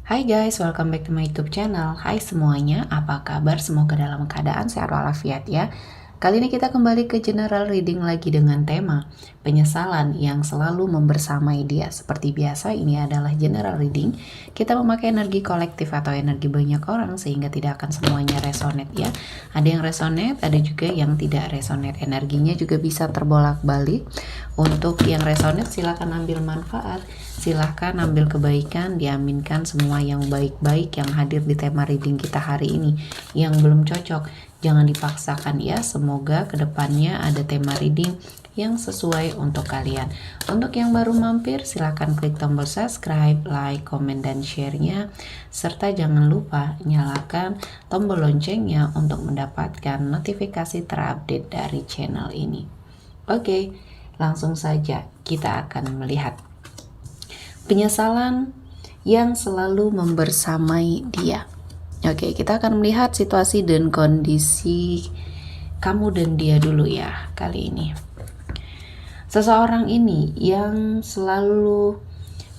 Hai guys, welcome back to my YouTube channel. Hai semuanya, apa kabar? Semoga dalam keadaan sehat walafiat ya. Kali ini kita kembali ke general reading lagi dengan tema penyesalan yang selalu membersamai dia. Seperti biasa, ini adalah general reading. Kita memakai energi kolektif atau energi banyak orang sehingga tidak akan semuanya resonate ya. Ada yang resonate, ada juga yang tidak resonate. Energinya juga bisa terbolak-balik. Untuk yang resonate silahkan ambil manfaat, silahkan ambil kebaikan, diaminkan semua yang baik-baik yang hadir di tema reading kita hari ini. Yang belum cocok, jangan dipaksakan ya. Semoga kedepannya ada tema reading yang sesuai untuk kalian. Untuk yang baru mampir, silahkan klik tombol subscribe, like, komen, dan share-nya. Serta jangan lupa nyalakan tombol loncengnya untuk mendapatkan notifikasi terupdate dari channel ini. Oke, langsung saja kita akan melihat penyesalan yang selalu membersamai dia. Oke, kita akan melihat situasi dan kondisi kamu dan dia dulu ya kali ini. Seseorang ini yang selalu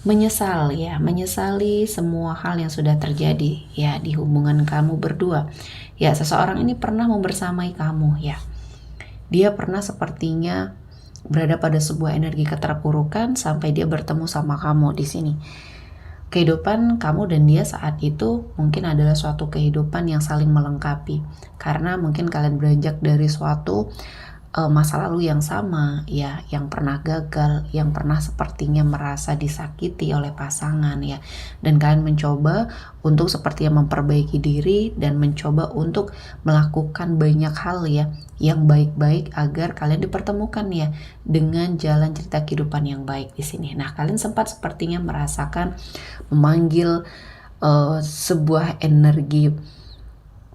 menyesali semua hal yang sudah terjadi ya di hubungan kamu berdua. Ya, seseorang ini pernah membersamai kamu ya. Dia pernah sepertinya berada pada sebuah energi keterpurukan sampai dia bertemu sama kamu di sini. Kehidupan kamu dan dia saat itu mungkin adalah suatu kehidupan yang saling melengkapi, karena mungkin kalian beranjak dari suatu masa lalu yang sama ya, yang pernah gagal, yang pernah sepertinya merasa disakiti oleh pasangan ya, dan kalian mencoba untuk sepertinya memperbaiki diri dan mencoba untuk melakukan banyak hal ya yang baik-baik agar kalian dipertemukan ya dengan jalan cerita kehidupan yang baik di sini. Nah, kalian sempat sepertinya merasakan memanggil sebuah energi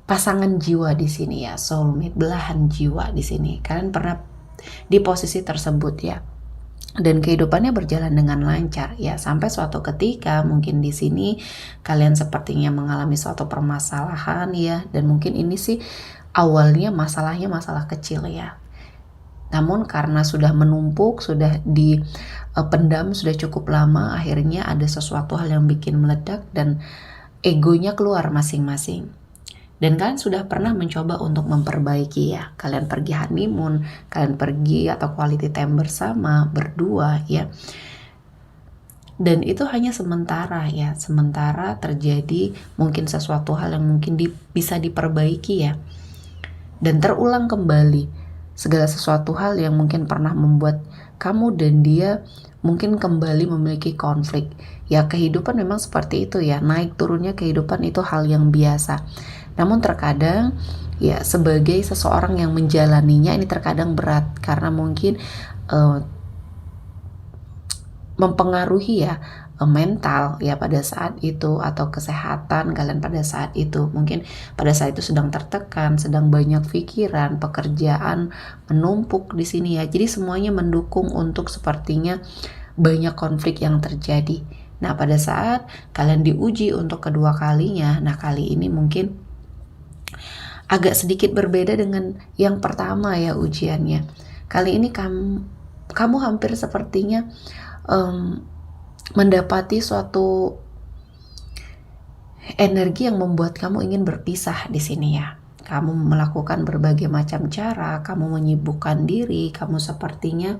pasangan jiwa di sini ya, soulmate, belahan jiwa di sini. Kalian pernah di posisi tersebut ya. Dan kehidupannya berjalan dengan lancar ya, sampai suatu ketika mungkin di sini kalian sepertinya mengalami suatu permasalahan ya, dan mungkin ini sih awalnya masalahnya masalah kecil ya. Namun karena sudah menumpuk, sudah dipendam sudah cukup lama, akhirnya ada sesuatu hal yang bikin meledak dan egonya keluar masing-masing. Dan kalian sudah pernah mencoba untuk memperbaiki ya. Kalian pergi honeymoon, kalian pergi atau quality time bersama, berdua ya. Dan itu hanya sementara ya. Sementara terjadi mungkin sesuatu hal yang mungkin bisa diperbaiki ya. Dan terulang kembali segala sesuatu hal yang mungkin pernah membuat kamu dan dia mungkin kembali memiliki konflik. Ya, kehidupan memang seperti itu ya. Naik turunnya kehidupan itu hal yang biasa. Namun terkadang ya sebagai seseorang yang menjalaninya ini terkadang berat karena mungkin mempengaruhi ya mental ya pada saat itu, atau kesehatan kalian pada saat itu. Mungkin pada saat itu sedang tertekan, sedang banyak pikiran, pekerjaan menumpuk di sini ya. Jadi semuanya mendukung untuk sepertinya banyak konflik yang terjadi. Nah, pada saat kalian diuji untuk kedua kalinya, nah kali ini mungkin agak sedikit berbeda dengan yang pertama ya ujiannya. Kali ini kamu hampir sepertinya mendapati suatu energi yang membuat kamu ingin berpisah di sini ya. Kamu melakukan berbagai macam cara, kamu menyibukkan diri, kamu sepertinya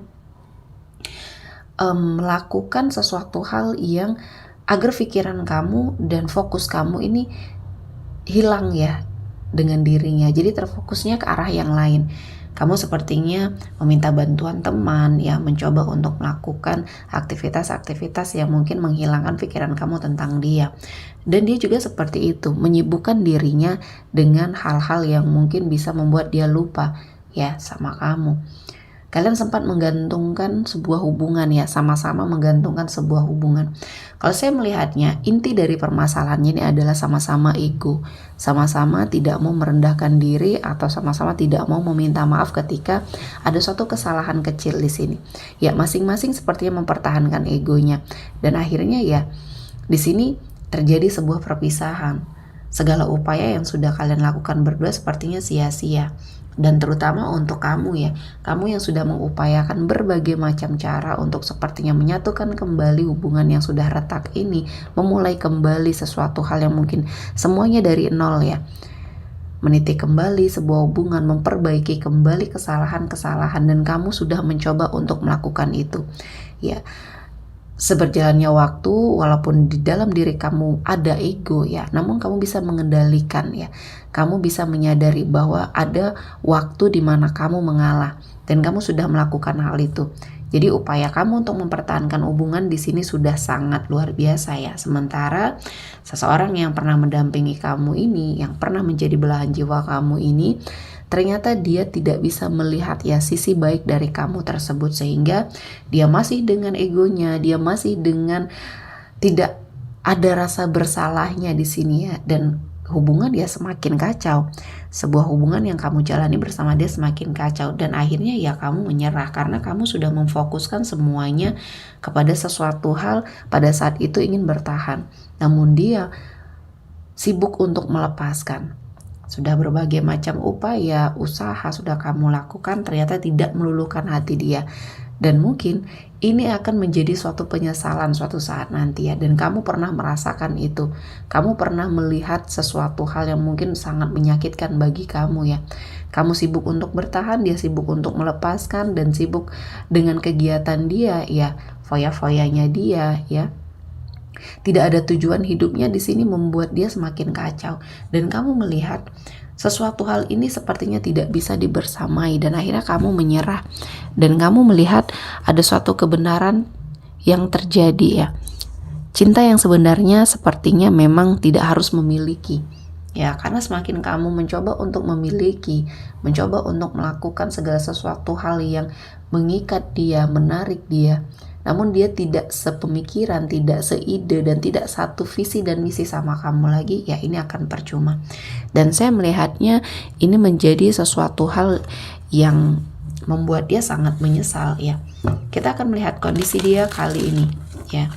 melakukan sesuatu hal yang agar pikiran kamu dan fokus kamu ini hilang ya dengan dirinya, jadi terfokusnya ke arah yang lain. Kamu sepertinya meminta bantuan teman ya, mencoba untuk melakukan aktivitas-aktivitas yang mungkin menghilangkan pikiran kamu tentang dia. Dan dia juga seperti itu, menyibukkan dirinya dengan hal-hal yang mungkin bisa membuat dia lupa ya sama kamu. Kalian sempat menggantungkan sebuah hubungan ya, sama-sama menggantungkan sebuah hubungan. Kalau saya melihatnya, inti dari permasalahannya ini adalah sama-sama ego. Sama-sama tidak mau merendahkan diri atau sama-sama tidak mau meminta maaf ketika ada suatu kesalahan kecil di sini. Ya, masing-masing sepertinya mempertahankan egonya. Dan akhirnya ya, di sini terjadi sebuah perpisahan. segala upaya yang sudah kalian lakukan berdua sepertinya sia-sia. Dan terutama untuk kamu ya, kamu yang sudah mengupayakan berbagai macam cara untuk sepertinya menyatukan kembali hubungan yang sudah retak ini, memulai kembali sesuatu hal yang mungkin semuanya dari nol ya. Meniti kembali sebuah hubungan, memperbaiki kembali kesalahan-kesalahan, dan kamu sudah mencoba untuk melakukan itu. Ya, seberjalannya waktu, walaupun di dalam diri kamu ada ego ya, namun kamu bisa mengendalikan ya. Kamu bisa menyadari bahwa ada waktu di mana kamu mengalah, dan kamu sudah melakukan hal itu. Jadi upaya kamu untuk mempertahankan hubungan di sini sudah sangat luar biasa ya. Sementara seseorang yang pernah mendampingi kamu ini, yang pernah menjadi belahan jiwa kamu ini, ternyata dia tidak bisa melihat ya sisi baik dari kamu tersebut, sehingga dia masih dengan egonya, dia masih dengan tidak ada rasa bersalahnya di sini ya, dan hubungan dia semakin kacau. Sebuah hubungan yang kamu jalani bersama dia semakin kacau, dan akhirnya ya kamu menyerah karena kamu sudah memfokuskan semuanya kepada sesuatu hal pada saat itu ingin bertahan, namun dia sibuk untuk melepaskan. Sudah berbagai macam upaya, usaha sudah kamu lakukan, ternyata tidak meluluhkan hati dia. Dan mungkin ini akan menjadi suatu penyesalan suatu saat nanti ya. Dan kamu pernah merasakan itu. Kamu pernah melihat sesuatu hal yang mungkin sangat menyakitkan bagi kamu ya. Kamu sibuk untuk bertahan, dia sibuk untuk melepaskan, dan sibuk dengan kegiatan dia ya, foya-foyanya dia ya. Tidak ada tujuan hidupnya di sini, membuat dia semakin kacau. Dan kamu melihat sesuatu hal ini sepertinya tidak bisa dibersamai, dan akhirnya kamu menyerah. Dan kamu melihat ada suatu kebenaran yang terjadi ya. Cinta yang sebenarnya sepertinya memang tidak harus memiliki. Ya, karena semakin kamu mencoba untuk memiliki, mencoba untuk melakukan segala sesuatu hal yang mengikat dia, menarik dia, namun dia tidak sepemikiran, tidak seide, dan tidak satu visi dan misi sama kamu lagi, ya ini akan percuma. Dan saya melihatnya ini menjadi sesuatu hal yang membuat dia sangat menyesal ya. Kita akan melihat kondisi dia kali ini ya.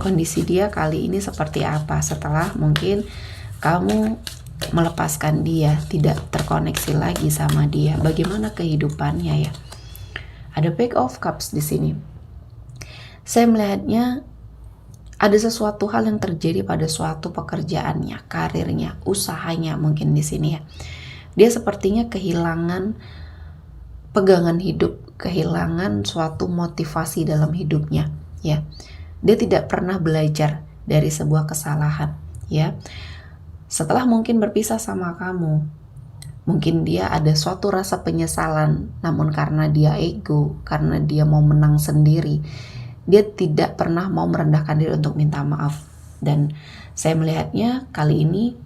Kondisi dia kali ini seperti apa setelah mungkin kamu melepaskan dia, tidak terkoneksi lagi sama dia. Bagaimana kehidupannya ya? Ada Page of Cups di sini. Saya melihatnya ada sesuatu hal yang terjadi pada suatu pekerjaannya, karirnya, usahanya mungkin di sini ya. Dia sepertinya kehilangan pegangan hidup, kehilangan suatu motivasi dalam hidupnya ya. Dia tidak pernah belajar dari sebuah kesalahan ya. Setelah mungkin berpisah sama kamu, mungkin dia ada suatu rasa penyesalan, namun karena dia ego, karena dia mau menang sendiri, dia tidak pernah mau merendahkan diri untuk minta maaf. Dan saya melihatnya kali ini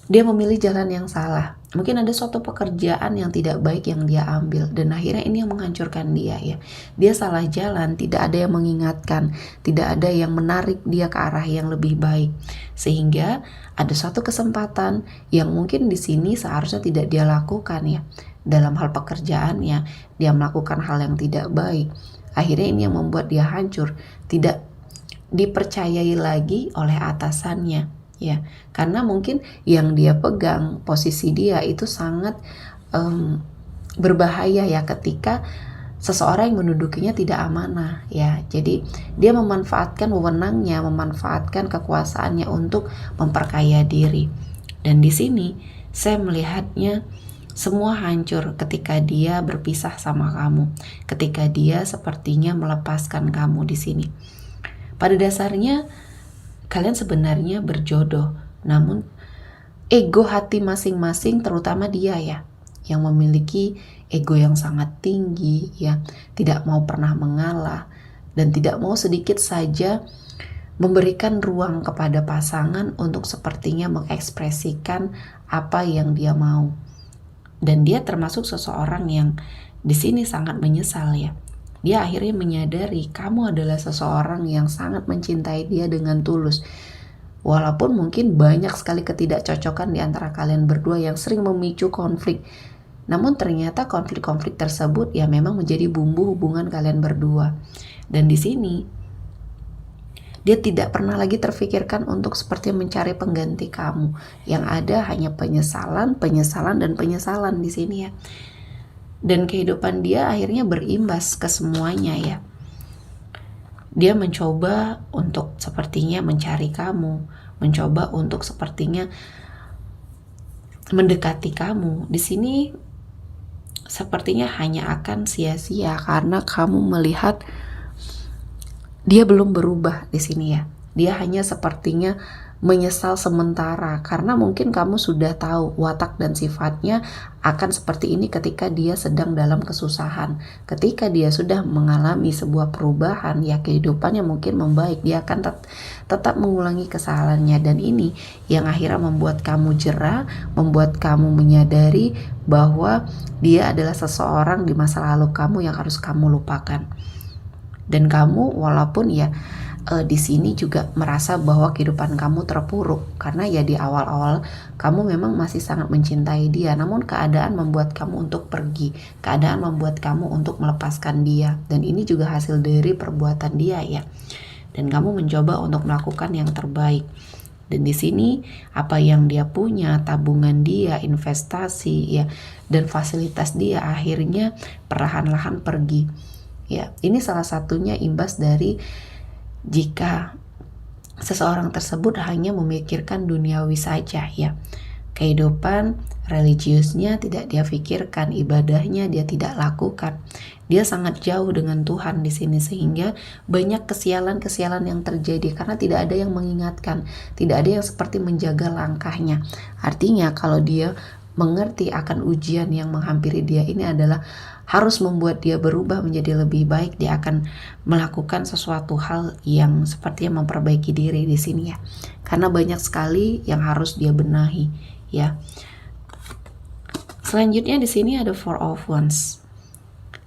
dia memilih jalan yang salah. Mungkin ada suatu pekerjaan yang tidak baik yang dia ambil, dan akhirnya ini yang menghancurkan dia ya. Dia salah jalan, tidak ada yang mengingatkan, tidak ada yang menarik dia ke arah yang lebih baik. Sehingga ada suatu kesempatan yang mungkin di sini seharusnya tidak dia lakukan ya. Dalam hal pekerjaannya, dia melakukan hal yang tidak baik. Akhirnya ini yang membuat dia hancur, tidak dipercayai lagi oleh atasannya ya, karena mungkin yang dia pegang, posisi dia itu sangat berbahaya ya, ketika seseorang yang mendudukinya tidak amanah ya. Jadi dia memanfaatkan wewenangnya, memanfaatkan kekuasaannya untuk memperkaya diri. Dan di sini saya melihatnya semua hancur ketika dia berpisah sama kamu, ketika dia sepertinya melepaskan kamu di sini. Pada dasarnya kalian sebenarnya berjodoh, namun ego hati masing-masing, terutama dia ya, yang memiliki ego yang sangat tinggi ya, tidak mau pernah mengalah, dan tidak mau sedikit saja memberikan ruang kepada pasangan untuk sepertinya mengekspresikan apa yang dia mau. Dan dia termasuk seseorang yang di sini sangat menyesal ya. Dia akhirnya menyadari kamu adalah seseorang yang sangat mencintai dia dengan tulus. Walaupun mungkin banyak sekali ketidakcocokan di antara kalian berdua yang sering memicu konflik, namun ternyata konflik-konflik tersebut ya memang menjadi bumbu hubungan kalian berdua. Dan di sini Dia tidak pernah lagi terfikirkan untuk seperti mencari pengganti kamu. Yang ada hanya penyesalan, penyesalan, dan penyesalan di sini ya. Dan kehidupan dia akhirnya berimbas ke semuanya ya. Dia mencoba untuk sepertinya mencari kamu, mencoba untuk sepertinya mendekati kamu. Di sini sepertinya hanya akan sia-sia karena kamu melihat dia belum berubah di sini ya. Dia hanya sepertinya menyesal sementara karena mungkin kamu sudah tahu watak dan sifatnya akan seperti ini ketika dia sedang dalam kesusahan. Ketika dia sudah mengalami sebuah perubahan ya, kehidupannya mungkin membaik, dia akan tetap mengulangi kesalahannya, dan ini yang akhirnya membuat kamu jera, membuat kamu menyadari bahwa dia adalah seseorang di masa lalu kamu yang harus kamu lupakan. Dan kamu walaupun ya di sini juga merasa bahwa kehidupan kamu terpuruk karena ya di awal-awal kamu memang masih sangat mencintai dia, namun keadaan membuat kamu untuk pergi, keadaan membuat kamu untuk melepaskan dia, dan ini juga hasil dari perbuatan dia ya. Dan kamu mencoba untuk melakukan yang terbaik. Dan di sini apa yang dia punya, tabungan dia, investasi ya, dan fasilitas dia akhirnya perlahan-lahan pergi. Ya, ini salah satunya imbas dari jika seseorang tersebut hanya memikirkan duniawi saja ya. Kehidupan religiusnya tidak dia pikirkan, ibadahnya dia tidak lakukan. Dia sangat jauh dengan Tuhan di sini sehingga banyak kesialan-kesialan yang terjadi karena tidak ada yang mengingatkan, tidak ada yang seperti menjaga langkahnya. Artinya kalau dia mengerti akan ujian yang menghampiri dia ini adalah harus membuat dia berubah menjadi lebih baik, dia akan melakukan sesuatu hal yang sepertinya memperbaiki diri di sini ya. Karena banyak sekali yang harus dia benahi ya. Selanjutnya di sini ada Four of Wands.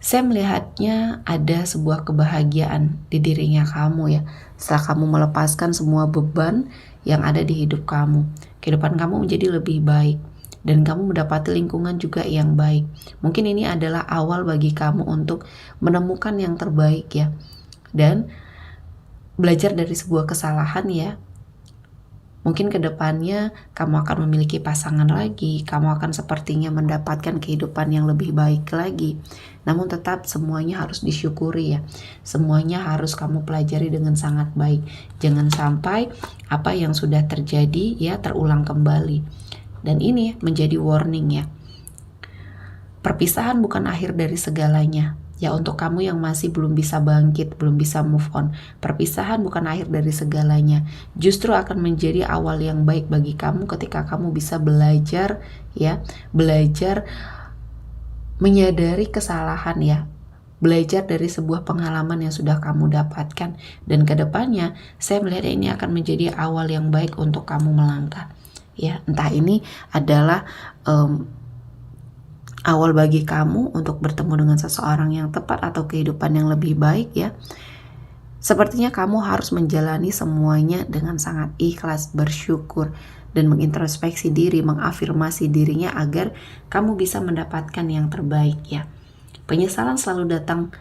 Saya melihatnya ada sebuah kebahagiaan di dirinya kamu ya. Setelah kamu melepaskan semua beban yang ada di hidup kamu, kehidupan kamu menjadi lebih baik. Dan kamu mendapati lingkungan juga yang baik. Mungkin ini adalah awal bagi kamu untuk menemukan yang terbaik ya. Dan belajar dari sebuah kesalahan ya. Mungkin kedepannya kamu akan memiliki pasangan lagi. Kamu akan sepertinya mendapatkan kehidupan yang lebih baik lagi. Namun tetap semuanya harus disyukuri ya. Semuanya harus kamu pelajari dengan sangat baik. Jangan sampai apa yang sudah terjadi ya terulang kembali. Dan ini menjadi warning ya. Perpisahan bukan akhir dari segalanya. Ya, untuk kamu yang masih belum bisa bangkit, belum bisa move on, perpisahan bukan akhir dari segalanya. Justru akan menjadi awal yang baik bagi kamu ketika kamu bisa belajar ya, belajar menyadari kesalahan ya. Belajar dari sebuah pengalaman yang sudah kamu dapatkan, dan kedepannya saya melihat ini akan menjadi awal yang baik untuk kamu melangkah. Ya, entah ini adalah awal bagi kamu untuk bertemu dengan seseorang yang tepat atau kehidupan yang lebih baik ya. Sepertinya kamu harus menjalani semuanya dengan sangat ikhlas, bersyukur, dan mengintrospeksi diri, mengafirmasi dirinya agar kamu bisa mendapatkan yang terbaik ya. Penyesalan selalu datang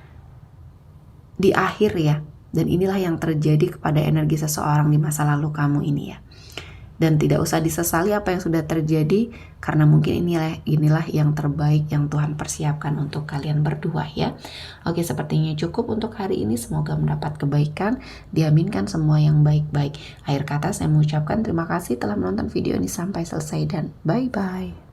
di akhir ya, dan inilah yang terjadi kepada energi seseorang di masa lalu kamu ini ya. Dan tidak usah disesali apa yang sudah terjadi, karena mungkin inilah yang terbaik yang Tuhan persiapkan untuk kalian berdua ya. Oke, sepertinya cukup untuk hari ini. Semoga mendapat kebaikan, diaminkan semua yang baik-baik. Akhir kata saya mengucapkan terima kasih telah menonton video ini sampai selesai, dan bye-bye.